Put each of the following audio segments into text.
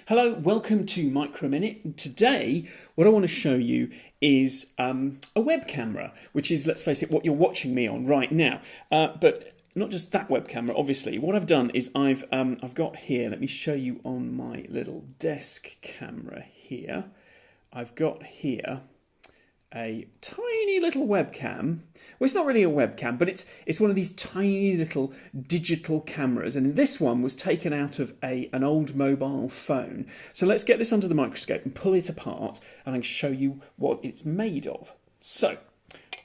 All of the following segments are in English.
Hello, welcome to Micro Minute. Today, what I want to show you is a web camera, which is, let's face it, what you're watching me on right now. But not just that web camera, obviously. What I've done is I've got here, let me show you on my little desk camera here. I've got here a tiny little webcam. Well, it's not really a webcam, but it's one of these tiny little digital cameras, and this one was taken out of an old mobile phone. So let's get this under the microscope and pull it apart, and I can show you what it's made of. So,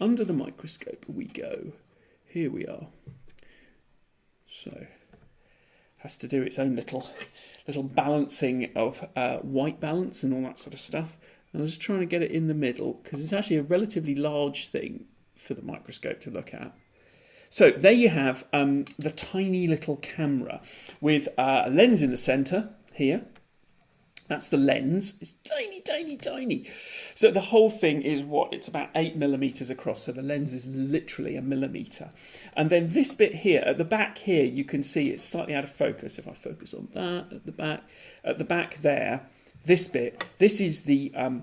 under the microscope we go. Here we are. So, has to do its own little balancing of white balance and all that sort of stuff. I was just trying to get it in the middle because it's actually a relatively large thing for the microscope to look at. So there you have the tiny little camera with a lens in the centre here. That's the lens. It's tiny, tiny, tiny. So the whole thing is it's about 8mm across. So the lens is literally a millimetre. And then this bit here, at the back here, you can see it's slightly out of focus. If I focus on that, at the back there, this bit, this is a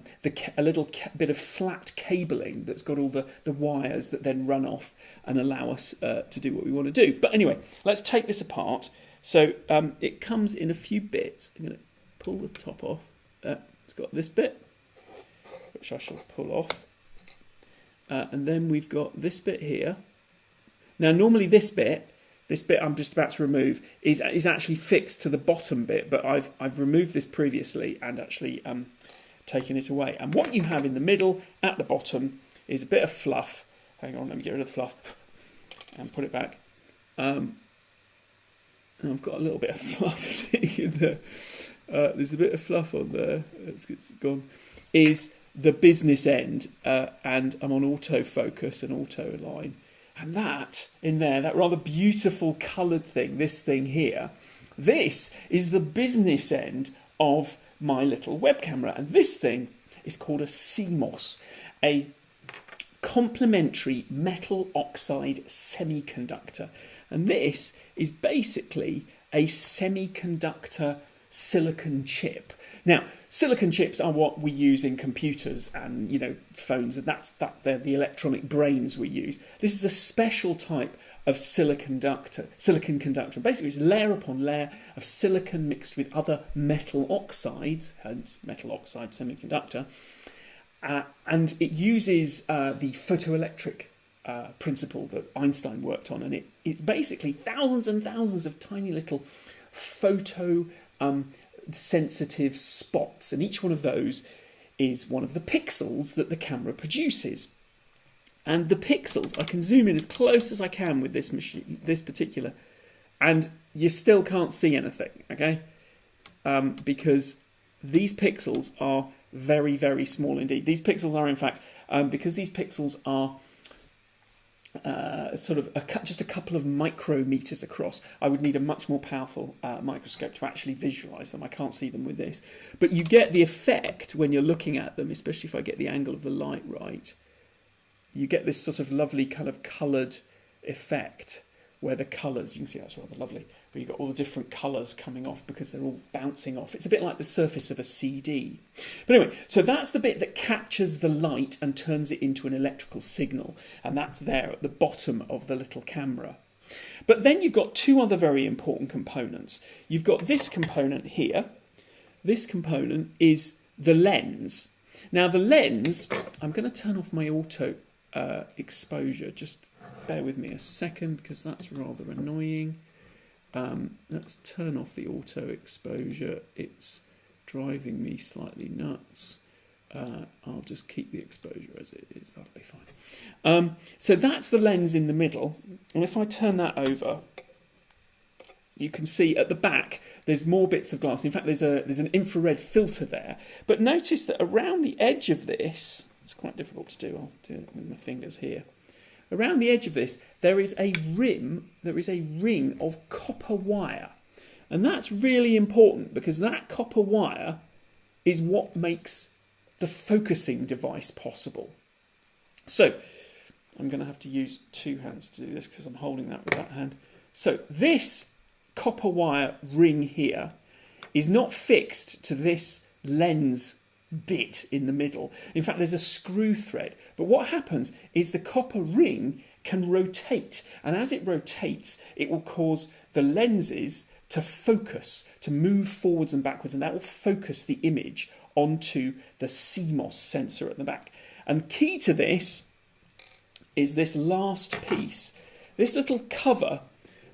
little bit of flat cabling that's got all the wires that then run off and allow us to do what we want to do. But anyway, let's take this apart. So it comes in a few bits. I'm going to pull the top off. It's got this bit, which I shall pull off. And then we've got this bit here. Now, normally this bit I'm just about to remove is actually fixed to the bottom bit, but I've removed this previously and actually taken it away. And what you have in the middle at the bottom is a bit of fluff. Hang on, let me get rid of the fluff and put it back. And I've got a little bit of fluff in there. There's a bit of fluff on there. It's gone. Is the business end, and I'm on autofocus and auto align. And that, in there, that rather beautiful coloured thing, this thing here, this is the business end of my little web camera. And this thing is called a CMOS, a complementary metal oxide semiconductor. And this is basically a semiconductor silicon chip. Now, silicon chips are what we use in computers and, phones, and they're the electronic brains we use. This is a special type of silicon conductor. Basically, it's layer upon layer of silicon mixed with other metal oxides, hence metal oxide semiconductor, and it uses the photoelectric principle that Einstein worked on, and it's basically thousands and thousands of tiny little sensitive spots, and each one of those is one of the pixels that the camera produces. And the pixels, I can zoom in as close as I can with this machine, this particular, and you still can't see anything, okay? Because these pixels are very, very small indeed. These pixels are, in fact, because these pixels are just a couple of micrometers across, I would need a much more powerful microscope to actually visualize them. I can't see them with this. But you get the effect when you're looking at them, especially if I get the angle of the light right. You get this sort of lovely kind of coloured effect where the colours, you can see that's rather lovely, where you've got all the different colours coming off because they're all bouncing off. It's a bit like the surface of a CD. But anyway, so that's the bit that captures the light and turns it into an electrical signal, and that's there at the bottom of the little camera. But then you've got two other very important components. You've got this component here. This component is the lens. Now the lens, I'm going to turn off my auto exposure, just bear with me a second because that's rather annoying. Let's turn off the auto exposure. It's driving me slightly nuts. I'll just keep the exposure as it is. That'll be fine. So that's the lens in the middle. And if I turn that over, you can see at the back there's more bits of glass. In fact, there's an infrared filter there. But notice that around the edge of this, it's quite difficult to do. I'll do it with my fingers here. Around the edge of this, there is a ring of copper wire. And that's really important because that copper wire is what makes the focusing device possible. So, I'm going to have to use two hands to do this because I'm holding that with that hand. So, this copper wire ring here is not fixed to this lens bit in the middle. In fact, there's a screw thread. But what happens is the copper ring can rotate, and as it rotates, it will cause the lenses to focus, to move forwards and backwards, and that will focus the image onto the CMOS sensor at the back. And key to this is this last piece, this little cover,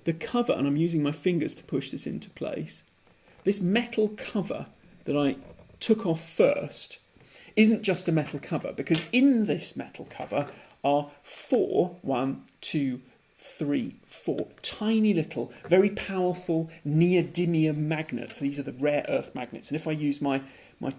the cover, and I'm using my fingers to push this into place. This metal cover that I took off first isn't just a metal cover, because in this metal cover are four tiny little, very powerful neodymium magnets. These are the rare earth magnets, and if I use my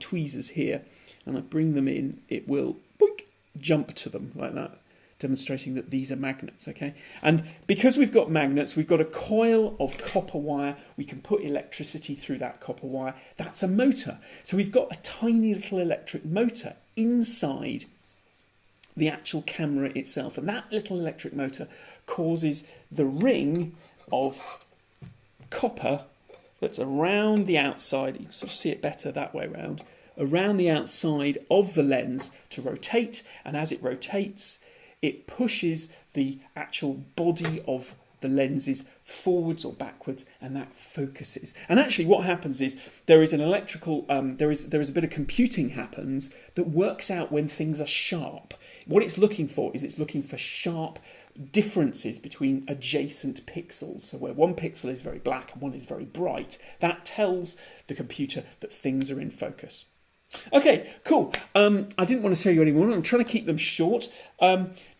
tweezers here and I bring them in, it will boink, jump to them like that, demonstrating that these are magnets, okay? And because we've got magnets, we've got a coil of copper wire. We can put electricity through that copper wire. That's a motor. So we've got a tiny little electric motor inside the actual camera itself. And that little electric motor causes the ring of copper that's around the outside, you can sort of see it better that way around the outside of the lens to rotate. And as it rotates, it pushes the actual body of the lenses forwards or backwards, and that focuses. And actually what happens is there is an electrical, there is a bit of computing happens that works out when things are sharp. What it's looking for is it's looking for sharp differences between adjacent pixels. So where one pixel is very black and one is very bright, that tells the computer that things are in focus. Okay, cool. I didn't want to tell you any more. I'm trying to keep them short.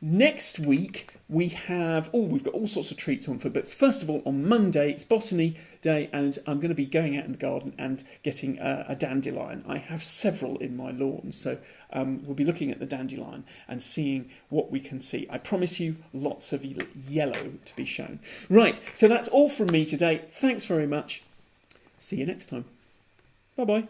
Next week we've got all sorts of treats on for. But first of all, on Monday it's Botany Day, and I'm going to be going out in the garden and getting a dandelion. I have several in my lawn, so we'll be looking at the dandelion and seeing what we can see. I promise you lots of yellow to be shown. Right, so that's all from me today. Thanks very much. See you next time. Bye-bye.